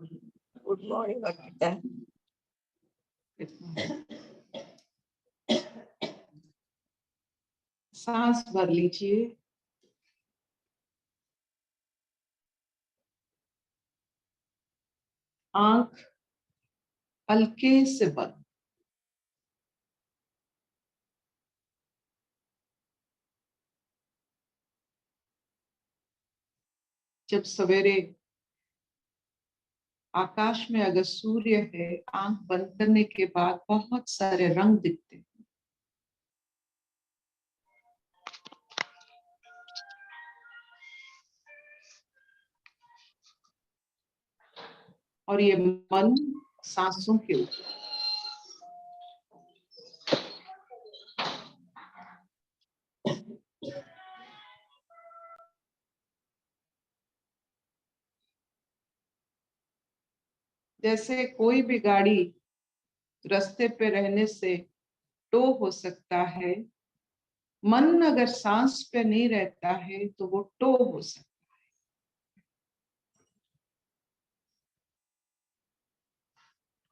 Good morning Arpita. सांस भर लीजिए। आंख हल्के से बंद। जब सवेरे आकाश में अगर सूर्य है, आंख बंद करने के बाद बहुत सारे रंग दिखते हैं। और ये मन सांसों के ऊपर। जैसे कोई भी गाड़ी रास्ते पे रहने से टो हो सकता है, मन अगर सांस पे नहीं रहता है तो वो टो हो सकता है।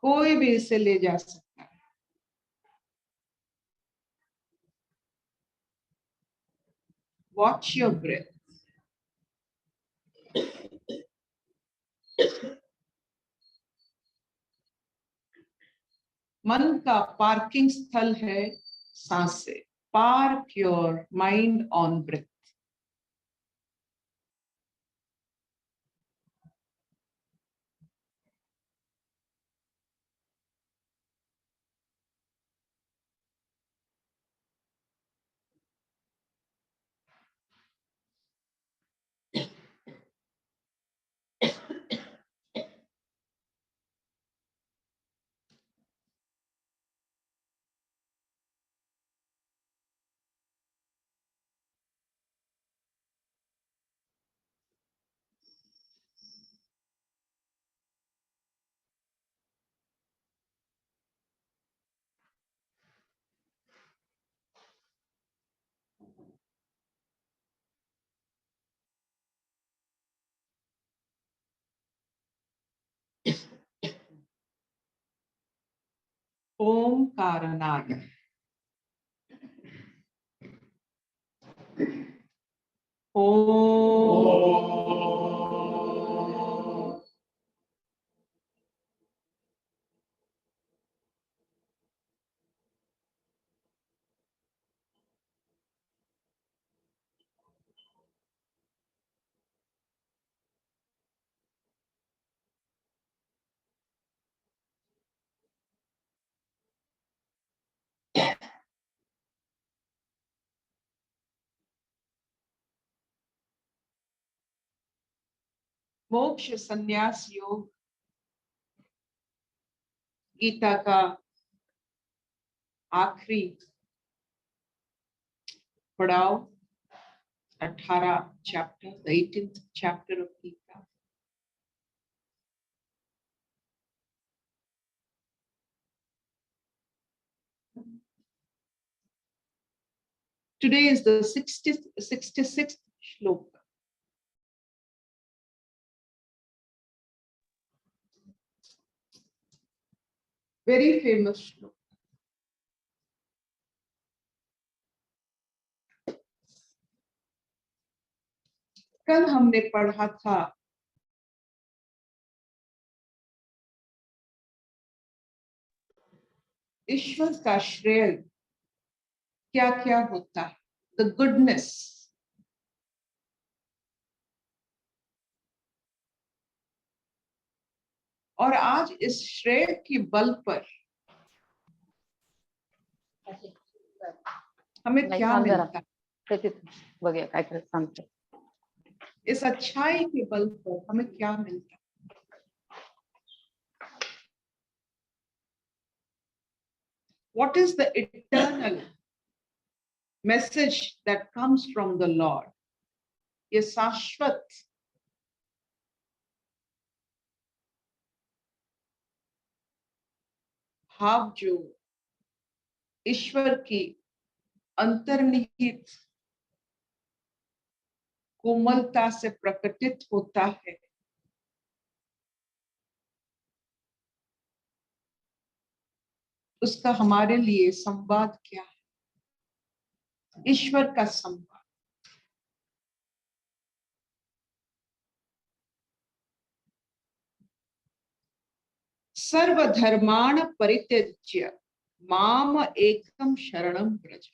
कोई भी इसे ले जा सकता है। Watch your breath. मन का पार्किंग स्थल है सांसें। Park your mind on breath. ओमकारनाद। ओम। मोक्ष संन्यास योग गीता का आखिरी पड़ाव, 18 chapter, the 18th chapter of Gita. Today is the 66th shloka. Very famous shloka. कल हमने पढ़ा था ईश्वर का श्रेय क्या क्या होता है, द गुडनेस। और आज इस श्रेय के बल पर हमें क्या मिलता है, इस अच्छाई के बल पर हमें क्या मिलता है। What is the eternal message that comes from the Lord? ये शाश्वत भाव जो ईश्वर की अंतर्निहित कोमलता से प्रकटित होता है, उसका हमारे लिए संवाद क्या है? ईश्वर का संवाद। सर्वधर्माण परित्यज्य माम एकम शरणम व्रज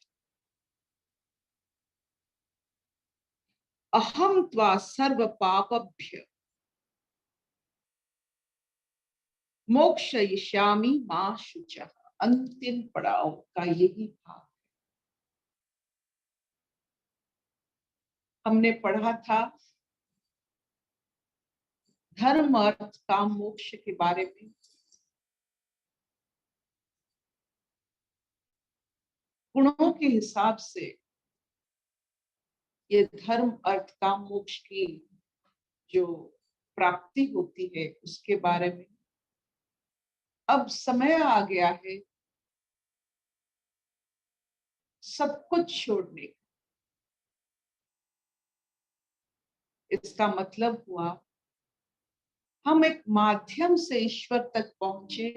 अहम त्वा सर्व पापभ्य मोक्षयिष्यामि मा शुचः। अंतिम पड़ाव का यही भाव। हमने पढ़ा था धर्म अर्थ काम मोक्ष के बारे में। गुणों के हिसाब से ये धर्म अर्थ काम मोक्ष की जो प्राप्ति होती है उसके बारे में अब समय आ गया है सब कुछ छोड़ने का। इसका मतलब हुआ हम एक माध्यम से ईश्वर तक पहुंचे।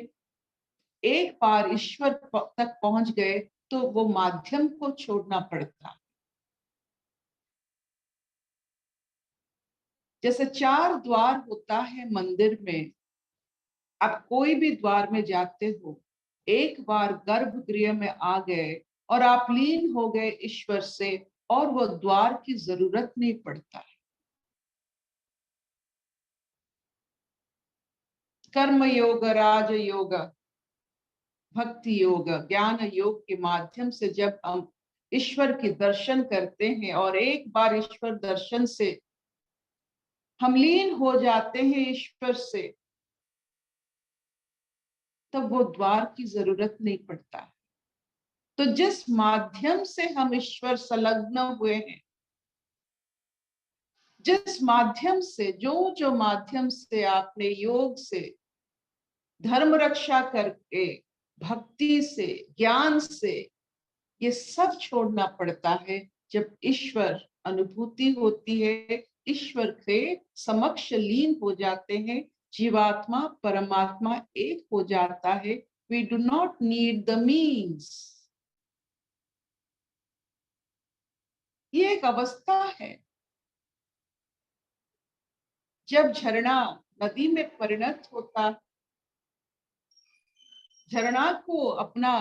एक बार ईश्वर तक पहुंच गए तो वो माध्यम को छोड़ना पड़ता है। जैसे 4 द्वार होता है मंदिर में, आप कोई भी द्वार में जाते हो, एक बार गर्भगृह में आ गए और आप लीन हो गए ईश्वर से और वो द्वार की जरूरत नहीं पड़ता है। कर्म योग, राज योग, भक्ति योग, ज्ञान योग के माध्यम से जब हम ईश्वर के दर्शन करते हैं और एक बार ईश्वर दर्शन से हम लीन हो जाते हैं ईश्वर से, तब वो द्वार की जरूरत नहीं पड़ता है। तो जिस माध्यम से हम ईश्वर संलग्न हुए हैं, जिस माध्यम से जो माध्यम से आपने योग से, धर्म रक्षा करके, भक्ति से, ज्ञान से, ये सब छोड़ना पड़ता है। जब ईश्वर अनुभूति होती है, ईश्वर के समक्ष लीन हो जाते हैं, जीवात्मा परमात्मा एक हो जाता है। We do not need the means. ये एक अवस्था है। जब झरना नदी में परिणत होता, झरना को अपना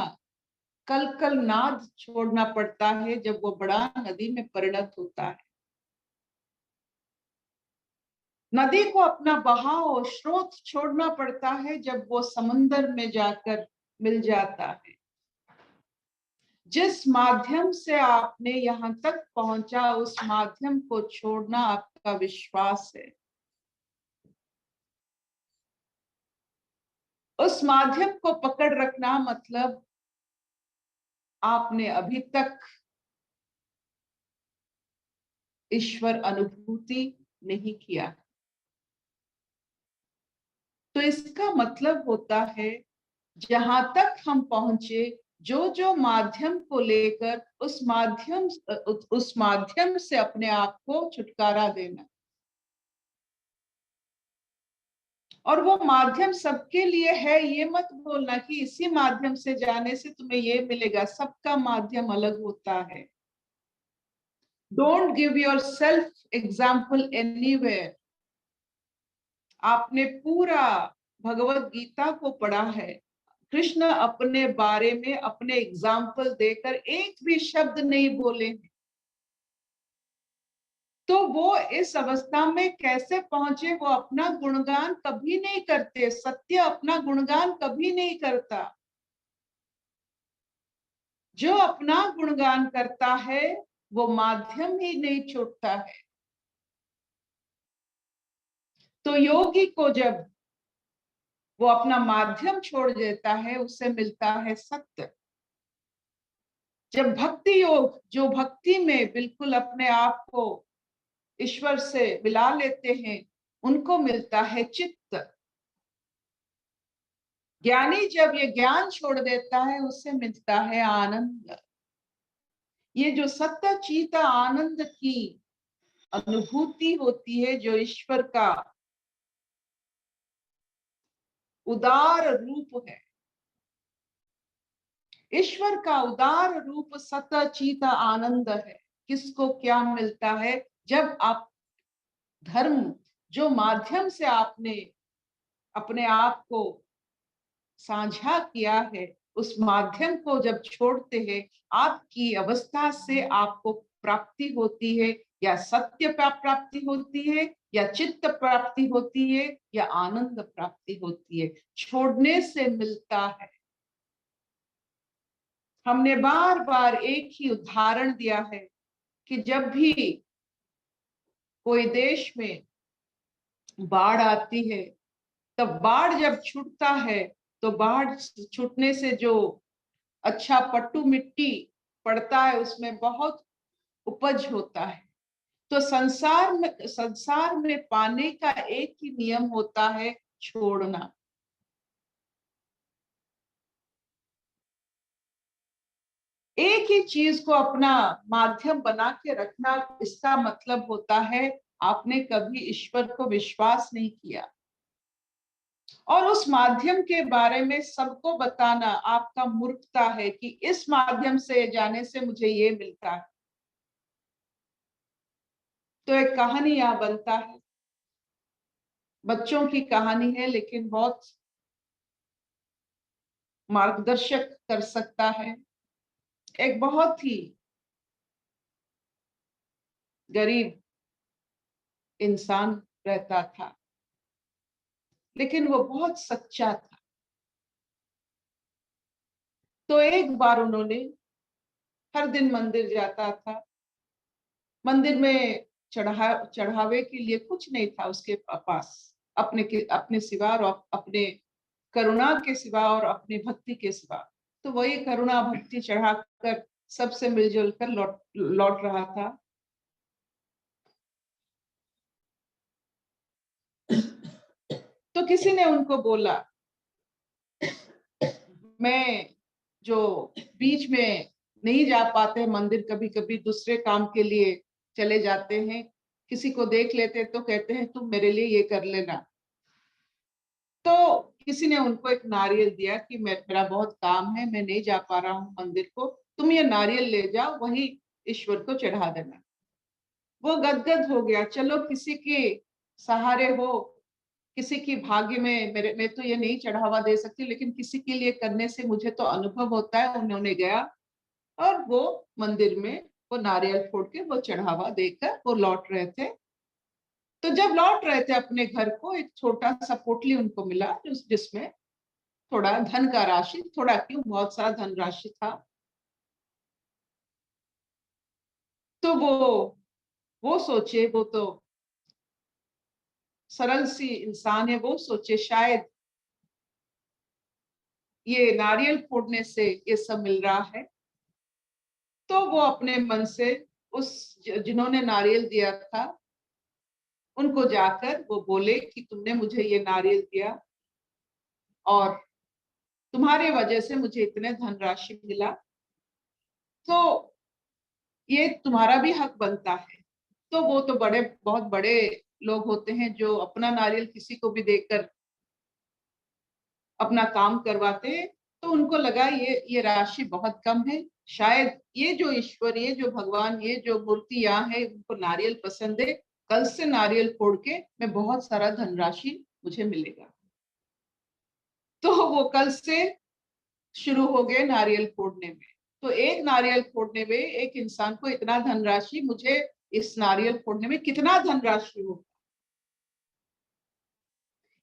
कल कल नाद छोड़ना पड़ता है जब वो बड़ा नदी में परिणत होता है। नदी को अपना बहाव स्रोत छोड़ना पड़ता है जब वो समंदर में जाकर मिल जाता है। जिस माध्यम से आपने यहाँ तक पहुंचा, उस माध्यम को छोड़ना आपका विश्वास है। उस माध्यम को पकड़ रखना मतलब आपने अभी तक ईश्वर अनुभूति नहीं किया। तो इसका मतलब होता है जहां तक हम पहुंचे, जो माध्यम को लेकर उस माध्यम से अपने आप को छुटकारा देना। और वो माध्यम सबके लिए है, ये मत बोलना कि इसी माध्यम से जाने से तुम्हें ये मिलेगा। सबका माध्यम अलग होता है। Don't give your self example anywhere. आपने पूरा भगवत गीता को पढ़ा है, कृष्ण अपने बारे में अपने एग्जाम्पल देकर एक भी शब्द नहीं बोले। तो वो इस अवस्था में कैसे पहुंचे? वो अपना गुणगान कभी नहीं करते। सत्य अपना गुणगान कभी नहीं करता। जो अपना गुणगान करता है वो माध्यम ही नहीं छोड़ता है। तो योगी को जब वो अपना माध्यम छोड़ देता है, उससे मिलता है सत्य। जब भक्ति योग, जो भक्ति में बिल्कुल अपने आप को ईश्वर से मिला लेते हैं, उनको मिलता है चित्त। ज्ञानी जब ये ज्ञान छोड़ देता है, उससे मिलता है आनंद। ये जो सत्य चीता आनंद की अनुभूति होती है, जो ईश्वर का उदार रूप है, ईश्वर का उदार रूप सत चित आनंद है। किसको क्या मिलता है जब आप धर्म, जो माध्यम से आपने अपने आप को साझा किया है, उस माध्यम को जब छोड़ते हैं, आपकी अवस्था से आपको प्राप्ति होती है, या सत्य प्राप्ति होती है, या चित्त प्राप्ति होती है, या आनंद प्राप्ति होती है, छोड़ने से मिलता है। हमने बार बार एक ही उदाहरण दिया है कि जब भी कोई देश में बाढ़ आती है, तब बाढ़ जब छूटता है तो बाढ़ छूटने से जो अच्छा पट्टू मिट्टी पड़ता है, उसमें बहुत उपज होता है। तो संसार में पाने का एक ही नियम होता है, छोड़ना। एक ही चीज को अपना माध्यम बना के रखना, इसका मतलब होता है आपने कभी ईश्वर को विश्वास नहीं किया, और उस माध्यम के बारे में सबको बताना आपका मूर्खता है कि इस माध्यम से जाने से मुझे ये मिलता है। तो एक कहानी यहाँ बनता है, बच्चों की कहानी है, लेकिन बहुत मार्गदर्शक कर सकता है। एक बहुत ही गरीब इंसान रहता था, लेकिन वो बहुत सच्चा था। तो एक बार उन्होंने हर दिन मंदिर जाता था। मंदिर में चढ़ावे के लिए कुछ नहीं था उसके पास, अपने सिवा और अपने करुणा के सिवा और अपनी भक्ति के सिवा। तो वही करुणा भक्ति चढ़ाकर सबसे मिलजुल कर लौट रहा था। तो किसी ने उनको बोला, मैं जो बीच में नहीं जा पाते मंदिर, कभी कभी दूसरे काम के लिए चले जाते हैं, किसी को देख लेते तो कहते हैं तुम मेरे लिए ये कर लेना। तो किसी ने उनको एक नारियल दिया कि मेरा बहुत काम है, मैं नहीं जा पा रहा हूँ मंदिर को, तुम ये नारियल ले जाओ, वही ईश्वर को चढ़ा देना। वो गदगद हो गया, चलो किसी के सहारे हो, किसी की भाग्य में, मेरे मैं तो ये नहीं चढ़ावा दे सकती, लेकिन किसी के लिए करने से मुझे तो अनुभव होता है। उन्होंने गया और वो मंदिर में वो नारियल फोड़ के वो चढ़ावा देकर वो लौट रहे थे। तो जब लौट रहे थे अपने घर को, एक छोटा सा पोटली उनको मिला जिसमें थोड़ा धन का राशि, थोड़ा क्यों बहुत सारा धन राशि था। तो वो सोचे, वो तो सरल सी इंसान है, वो सोचे शायद ये नारियल फोड़ने से ये सब मिल रहा है। तो वो अपने मन से उस जिन्होंने नारियल दिया था उनको जाकर वो बोले कि तुमने मुझे ये नारियल दिया और तुम्हारे वजह से मुझे इतने धनराशि मिला, तो ये तुम्हारा भी हक बनता है। तो वो तो बहुत बड़े लोग होते हैं जो अपना नारियल किसी को भी देकर अपना काम करवाते हैं। तो उनको लगा ये राशि बहुत कम है, शायद ये जो ईश्वर, ये जो भगवान, ये जो मूर्ति यहाँ है, उनको नारियल पसंद है, कल से नारियल फोड़ के मैं बहुत सारा धनराशि मुझे मिलेगा। तो वो कल से शुरू हो गए नारियल फोड़ने में। तो एक नारियल फोड़ने में एक इंसान को इतना धनराशि, मुझे इस नारियल फोड़ने में कितना धनराशि होगा।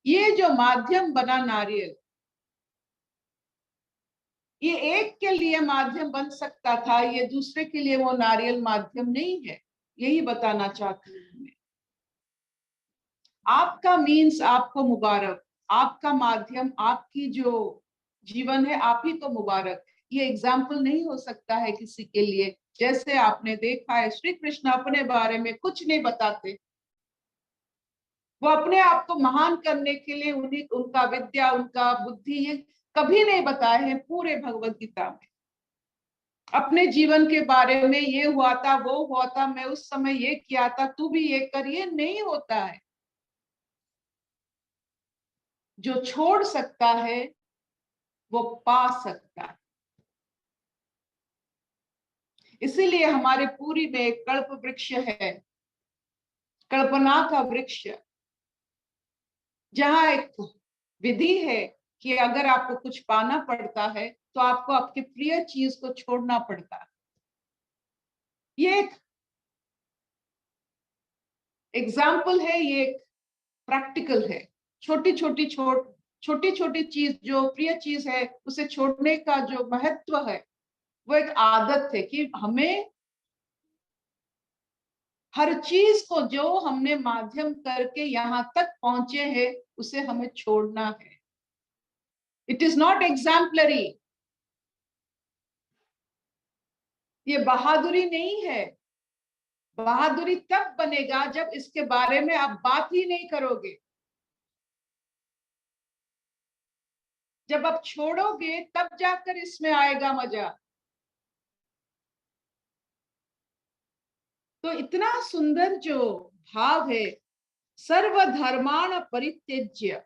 ये जो माध्यम बना नारियल, ये एक के लिए माध्यम बन सकता था, ये दूसरे के लिए वो नारियल माध्यम नहीं है। यही बताना चाहती हूँ मैं। आपका मीन्स आपको मुबारक, आपका माध्यम, आपकी जो जीवन है, आप ही को मुबारक। ये एग्जाम्पल नहीं हो सकता है किसी के लिए। जैसे आपने देखा है श्री कृष्ण अपने बारे में कुछ नहीं बताते, वो अपने आप को महान करने के लिए उनका विद्या, उनका बुद्धि, ये कभी नहीं बताए हैं पूरे भगवत गीता में। अपने जीवन के बारे में ये हुआ था, वो हुआ था, मैं उस समय ये किया था, तू भी ये कर, ये नहीं होता है। जो छोड़ सकता है वो पा सकता है। इसीलिए हमारे पूरी में एक कल्प वृक्ष है, कल्पना का वृक्ष, जहां एक विधि है कि अगर आपको कुछ पाना पड़ता है तो आपको आपके प्रिय चीज को छोड़ना पड़ता है। ये एक एग्जाम्पल है, ये एक प्रैक्टिकल है। छोटी छोटी चीज, जो प्रिय चीज है, उसे छोड़ने का जो महत्व है, वो एक आदत है कि हमें हर चीज को जो हमने माध्यम करके यहां तक पहुंचे हैं उसे हमें छोड़ना है। इट इज नॉट एग्जाम्पलरी, ये बहादुरी नहीं है। बहादुरी तब बनेगा जब इसके बारे में आप बात ही नहीं करोगे। जब आप छोड़ोगे तब जाकर इसमें आएगा मजा। तो इतना सुंदर जो भाव है, सर्वधर्माण परित्यज्य,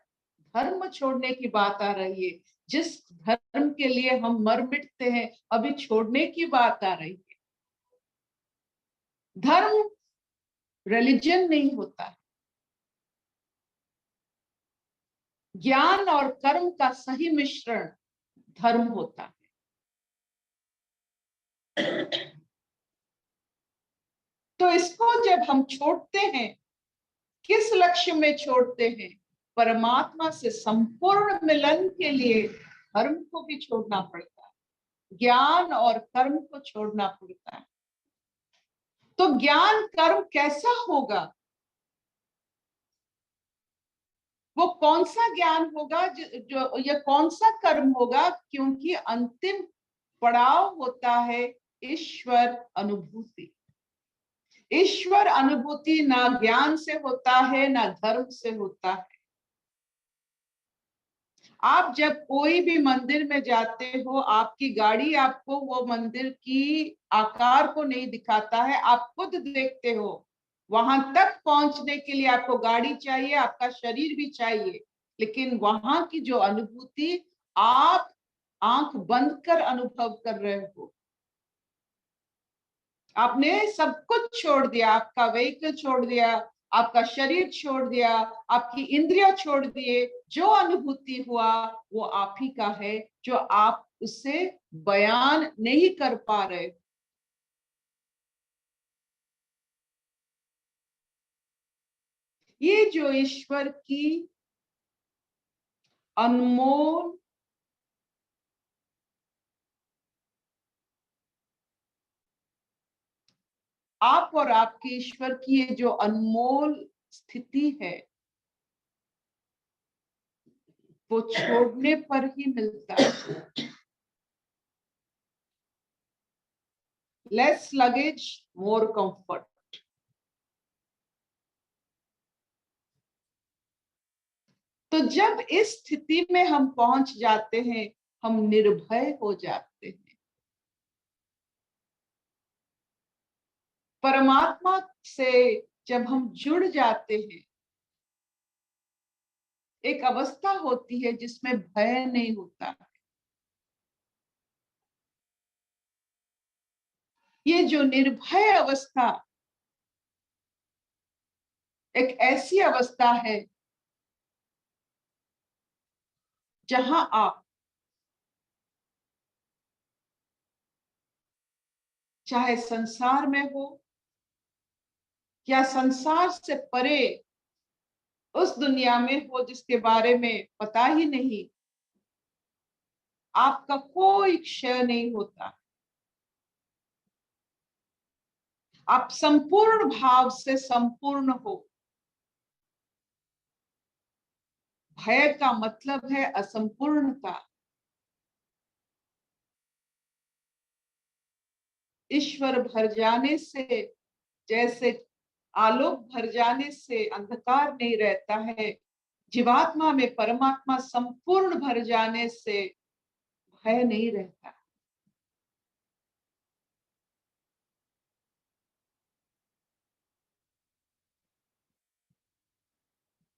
धर्म छोड़ने की बात आ रही है। जिस धर्म के लिए हम मर मिटते हैं, अभी छोड़ने की बात आ रही है। धर्म रिलीजन नहीं होता, ज्ञान और कर्म का सही मिश्रण धर्म होता है। तो इसको जब हम छोड़ते हैं, किस लक्ष्य में छोड़ते हैं? परमात्मा से संपूर्ण मिलन के लिए धर्म को भी छोड़ना पड़ता है, ज्ञान और कर्म को छोड़ना पड़ता है। तो ज्ञान कर्म कैसा होगा? वो कौन सा ज्ञान होगा, जो ये कौन सा कर्म होगा? क्योंकि अंतिम पड़ाव होता है ईश्वर अनुभूति। ईश्वर अनुभूति ना ज्ञान से होता है, ना धर्म से होता है। आप जब कोई भी मंदिर में जाते हो, आपकी गाड़ी आपको वो मंदिर की आकार को नहीं दिखाता है, आप खुद देखते हो। वहां तक पहुंचने के लिए आपको गाड़ी चाहिए, आपका शरीर भी चाहिए, लेकिन वहां की जो अनुभूति आप आंख बंद कर अनुभव कर रहे हो। आपने सब कुछ छोड़ दिया, आपका व्हीकल छोड़ दिया, आपका शरीर छोड़ दिया, आपकी इंद्रिया छोड़ दिए। जो अनुभूति हुआ वो आप ही का है, जो आप उससे बयान नहीं कर पा रहे। ये जो ईश्वर की अनमोल आप और आपके ईश्वर की ये जो अनमोल स्थिति है, वो छोड़ने पर ही मिलता है। लेस लगेज, मोर कंफर्ट। तो जब इस स्थिति में हम पहुंच जाते हैं, हम निर्भय हो जाते हैं। परमात्मा से जब हम जुड़ जाते हैं, एक अवस्था होती है जिसमें भय नहीं होता। ये जो निर्भय अवस्था एक ऐसी अवस्था है जहां आप चाहे संसार में हो या संसार से परे उस दुनिया में हो जिसके बारे में पता ही नहीं, आपका कोई क्षय नहीं होता। आप संपूर्ण भाव से संपूर्ण हो। भय का मतलब है असंपूर्णता। ईश्वर भर जाने से, जैसे आलोक भर जाने से अंधकार नहीं रहता है, जीवात्मा में परमात्मा संपूर्ण भर जाने से भय नहीं रहता।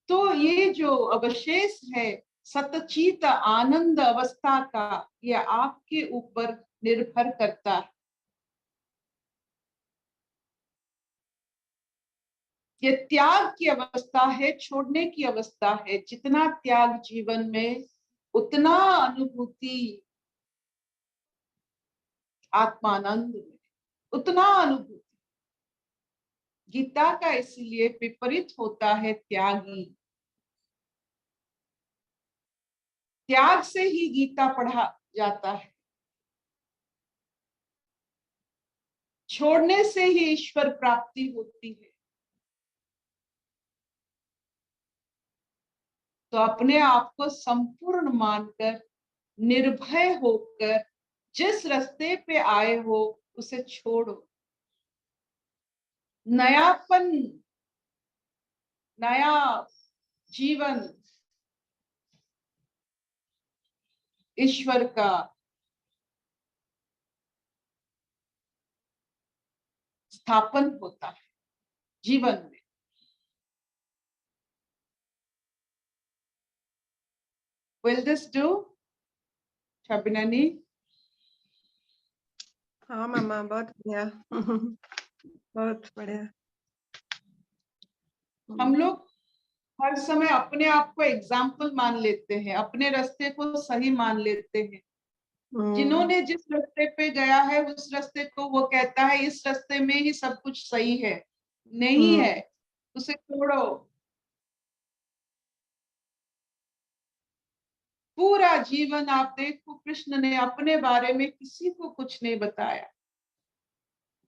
तो ये जो अवशेष है सतचित आनंद अवस्था का, यह आपके ऊपर निर्भर करता है। ये त्याग की अवस्था है, छोड़ने की अवस्था है। जितना त्याग जीवन में, उतना अनुभूति आत्मानंद में, उतना अनुभूति। गीता का इसलिए विपरीत होता है त्यागी। त्याग से ही गीता पढ़ा जाता है, छोड़ने से ही ईश्वर प्राप्ति होती है। तो अपने आप को संपूर्ण मानकर, निर्भय होकर, जिस रास्ते पे आए हो उसे छोड़ो। नयापन, नया जीवन ईश्वर का स्थापन होता है जीवन में। Will this do, Shabinani? हाँ मामा, बहुत बढ़िया। बहुत बढ़िया। हम लोग हर समय अपने आप को एग्जाम्पल मान लेते हैं, अपने रास्ते को सही मान लेते हैं। जिन्होंने जिस रास्ते पे गया है उस रास्ते को वो कहता है इस रास्ते में ही सब कुछ सही है। नहीं है, उसे छोड़ो। पूरा जीवन आप देखो, कृष्ण ने अपने बारे में किसी को कुछ नहीं बताया।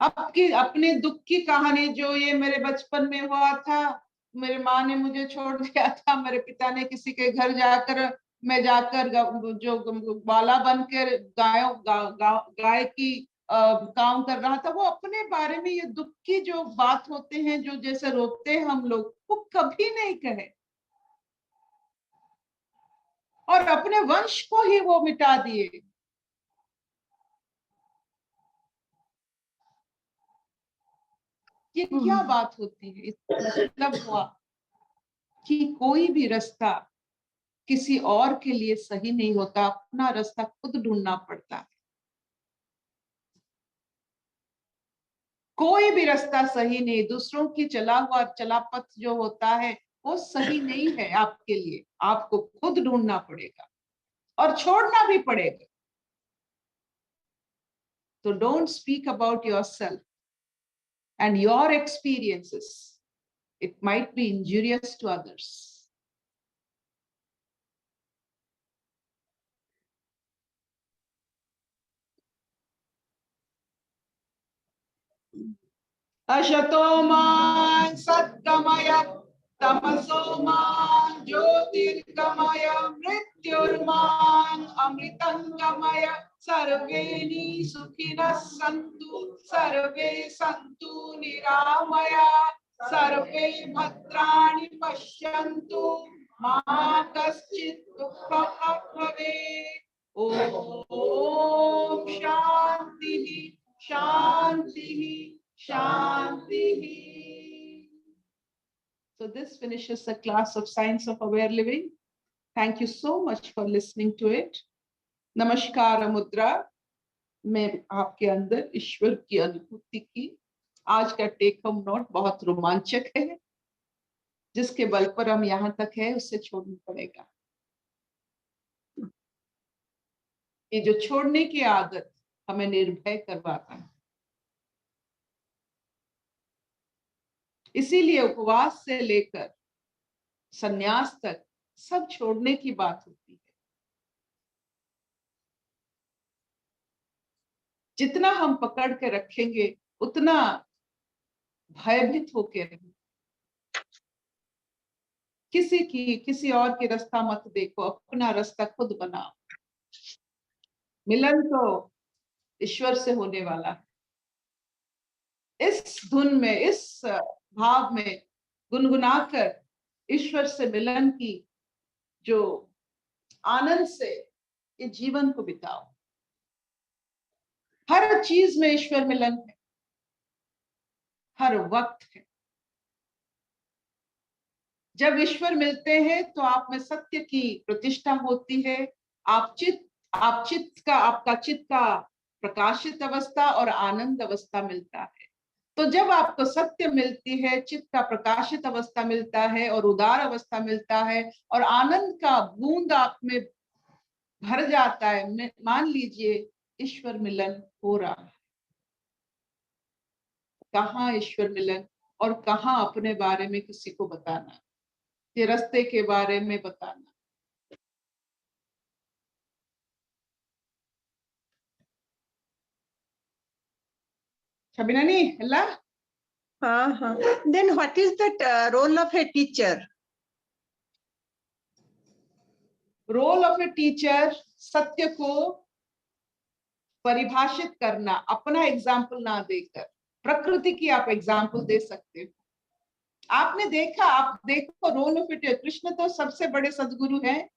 आपकी अपने दुख की कहानी, जो ये मेरे बचपन में हुआ था, मेरे माँ ने मुझे छोड़ दिया था, मेरे पिता ने किसी के घर जाकर, मैं जाकर जो ग्वाला बनकर गाय की काम कर रहा था, वो अपने बारे में ये दुख की जो बात होते हैं, जो जैसे रोते हैं हम लोग, वो कभी नहीं कहे। और अपने वंश को ही वो मिटा दिए। ये क्या बात होती है? इसका मतलब हुआ कि कोई भी रास्ता किसी और के लिए सही नहीं होता, अपना रास्ता खुद ढूंढना पड़ता है। कोई भी रास्ता सही नहीं, दूसरों की चला हुआ चला पथ जो होता है वो सही नहीं है आपके लिए। आपको खुद ढूंढना पड़ेगा और छोड़ना भी पड़ेगा। तो don't speak about yourself and your experiences. It might be injurious to others. Ashato man satkamaya, tamaso man jyotirgamaya, mrityurman amritangamaya, sarveni sukhinas santu, sarve santu niramaya, सर्वे भद्राणि पश्यन्तु मा कश्चित् दुःखं भवेत्। ओम शांति शांति शांति। So this finishes the class of Science of Aware Living. Thank you so much for listening to it. नमस्कार मुद्रा में आपके अंदर ईश्वर की अनुभूति की आज का टेक होम नोट बहुत रोमांचक है। जिसके बल पर हम यहाँ तक है उससे छोड़ना पड़ेगा। ये जो छोड़ने की आदत हमें निर्भय करवाता है। इसीलिए उपवास से लेकर संन्यास तक सब छोड़ने की बात होती है। जितना हम पकड़ के रखेंगे उतना भयभीत होके रहेंगे। किसी और की रास्ता मत देखो, अपना रास्ता खुद बनाओ। मिलन तो ईश्वर से होने वाला है। इस धुन में, इस भाव में गुनगुनाकर ईश्वर से मिलन की जो आनंद से ये जीवन को बिताओ। हर चीज में ईश्वर मिलन है, हर वक्त है। जब ईश्वर मिलते हैं तो आप में सत्य की प्रतिष्ठा होती है। आपका चित्त का प्रकाशित अवस्था और आनंद अवस्था मिलता है। तो जब आपको सत्य मिलती है, चित्त का प्रकाशित अवस्था मिलता है और उदार अवस्था मिलता है और आनंद का बूंद आप में भर जाता है, मान लीजिए ईश्वर मिलन हो रहा है। कहाँ ईश्वर मिलन और कहाँ अपने बारे में किसी को बताना, ये रास्ते के बारे में बताना। शबिनानी हल्ला। हाँ। Then what is that role of a teacher? Role of a teacher सत्य को परिभाषित करना, अपना एग्जाम्पल ना देकर प्रकृति की आप एग्जाम्पल दे सकते हो। आपने देखा, आप देखो role of a teacher, Krishna तो सबसे बड़े सदगुरु हैं,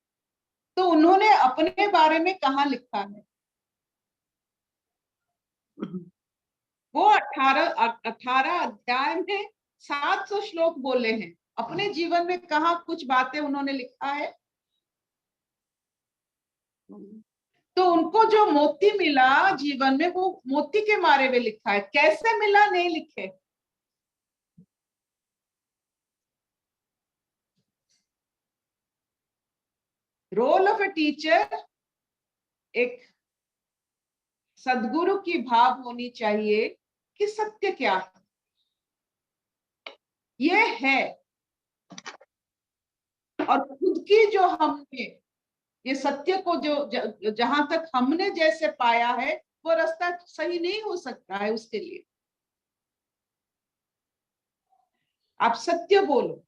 तो उन्होंने अपने बारे में कहाँ लिखा है? वो 18 अध्याय में 700 श्लोक बोले हैं, अपने जीवन में कहाँ कुछ बातें उन्होंने लिखा है? तो उनको जो मोती मिला जीवन में, वो मोती के बारे में लिखा है, कैसे मिला नहीं लिखे। रोल ऑफ ए टीचर, एक सदगुरु की भाव होनी चाहिए कि सत्य क्या है, ये है, और खुद की जो हमने ये सत्य को जो जहां तक हमने जैसे पाया है, वो रास्ता सही नहीं हो सकता है। उसके लिए आप सत्य बोलो,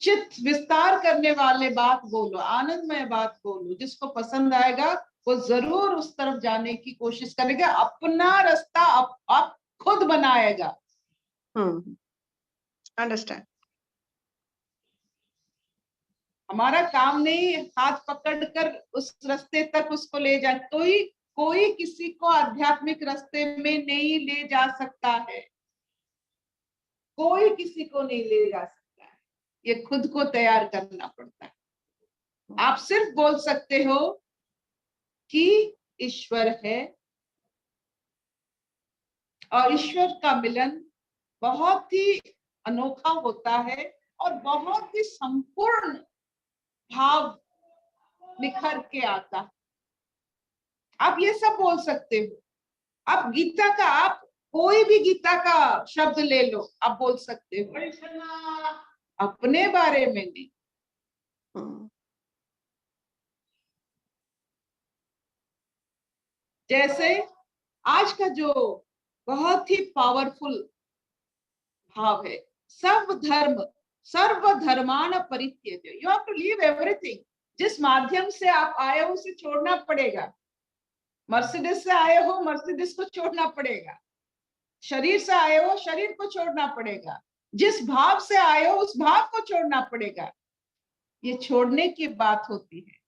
चित्त विस्तार करने वाले बात बोलो, आनंदमय बात बोलो, जिसको पसंद आएगा वो जरूर उस तरफ जाने की कोशिश करेगा, अपना रास्ता आप खुद बनाएगा। Understand? हमारा काम नहीं हाथ पकड़कर उस रास्ते तक उसको ले जा, कोई किसी को आध्यात्मिक रास्ते में नहीं ले जा सकता है, कोई किसी को नहीं ले जा सकता है, ये खुद को तैयार करना पड़ता है। आप सिर्फ बोल सकते हो कि ईश्वर है, और ईश्वर का मिलन बहुत ही अनोखा होता है और बहुत ही संपूर्ण भाव निखर के आता है। आप ये सब बोल सकते हो। आप गीता का, आप कोई भी गीता का शब्द ले लो, आप बोल सकते हो, अपने बारे में नहीं। जैसे आज का जो बहुत ही पावरफुल भाव है, सर्वधर्मान परित्यज्य, you have to leave everything. जिस माध्यम से आप आए हो उसे छोड़ना पड़ेगा। मर्सिडीज से आए हो, मर्सिडीज को छोड़ना पड़ेगा। शरीर से आए हो, शरीर को छोड़ना पड़ेगा। जिस भाव से आए हो उस भाव को छोड़ना पड़ेगा। ये छोड़ने की बात होती है।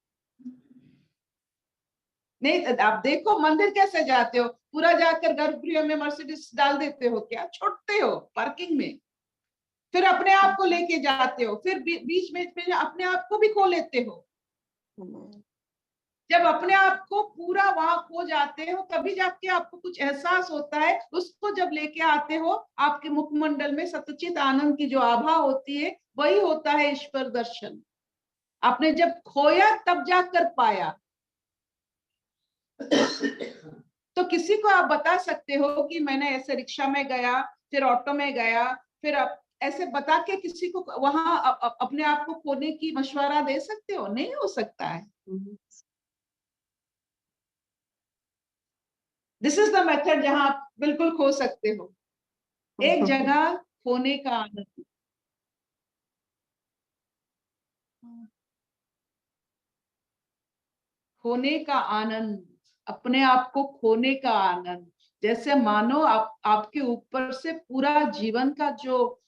नहीं, आप देखो मंदिर कैसे जाते हो, पूरा जाकर गर्भगृह में मर्सिडीज डाल देते हो क्या? छोड़ते हो पार्किंग में, फिर अपने आप को लेके जाते हो, फिर बीच में अपने आप को भी खो लेते हो। जब अपने आप को पूरा वहां खो जाते हो, तभी जाके आपको कुछ एहसास होता है। उसको जब लेके आते हो, आपके मुखमंडल में सतचित आनंद की जो आभा होती है, वही होता है ईश्वर दर्शन। आपने जब खोया तब जाकर पाया। तो किसी को आप बता सकते हो कि मैंने ऐसे रिक्शा में गया, फिर ऑटो में गया, फिर ऐसे बता के किसी को वहां अपने आप को खोने की मशवरा दे सकते हो? नहीं हो सकता है। दिस इज द मेथड जहां आप बिल्कुल खो सकते हो। एक जगह खोने का आनंद, खोने का आनंद, अपने आप को खोने का आनंद, जैसे मानो आपके ऊपर से पूरा जीवन का जो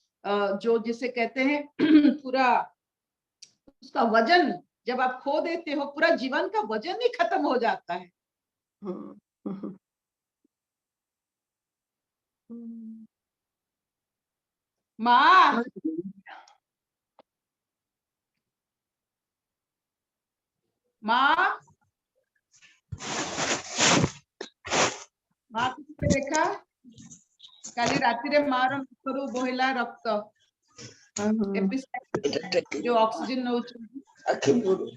जिसे कहते हैं पूरा उसका वजन जब आप खो देते हो, पूरा जीवन का वजन ही खत्म हो जाता है। माँ, माँ, माँ किसी पे देखा? କାଲି ରାତିରେ ମାର ମୁଖରୁ ବୋହିଲା ରକ୍ତ ହଁ, ଏପିସାଇଡ୍ ଏଇଟା ଟେକି ଯୋଉ ଅକ୍ସିଜେନ ନଉଛନ୍ତି ଆଖି ପୁରୁ